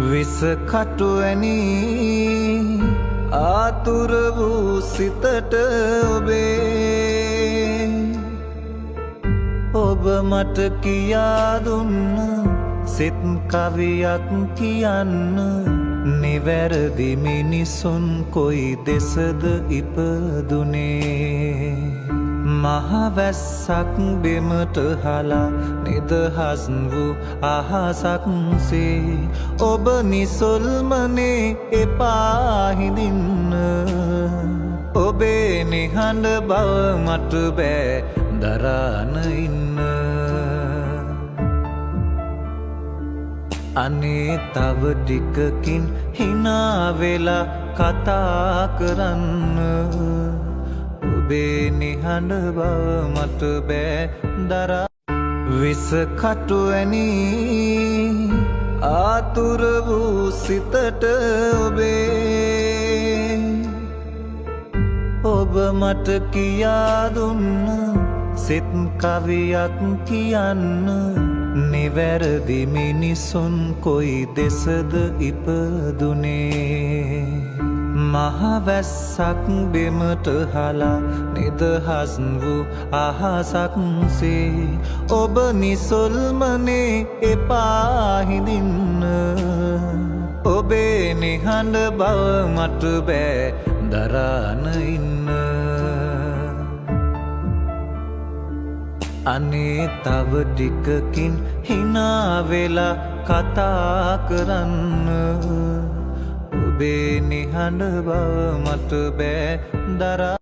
විස කටුවැනි ආතුර වූ සිතට ඔබේ ඔබ මට කියා දුන්න සිත් කවියක් කියන්න නිවැරදි මිනිසුන් කොයි දෙසද ඉපදුනේ මහවැස්සක් බෙමට හලා නිදහස් වූ අහසක් සේ ඔබ නිසොල්මනේ එපා හිඳින්න ඔබේ නිහඬ බව මට බෑ දරාන ඉන්න අනේ තව ටිකකින් හිනා වෙලා කතා කරන්න ඔබේ නිහඬ බව මට බෑ දරා විස කටුවැනි ආතුර වූ සිතට ඔබේ ඔබ මට කියා දුන්න සිත් කවියක් කියන්න නිවැරදි මිනිසුන් කොයි දෙසද ඉපදුනේ මහවැස්සක් බෙමට හලා නිදහස් වූ අහසක් සේ ඔබ නිසොල්මනේ එපා හිඳින්න ඔබේ නිහඬ බව මට බෑ දරාන ඉන්න අනේ තව ටිකකින් හිනා වෙලා කතා කරන්න ඔබේ නිහඬ බව මට බෑ දරා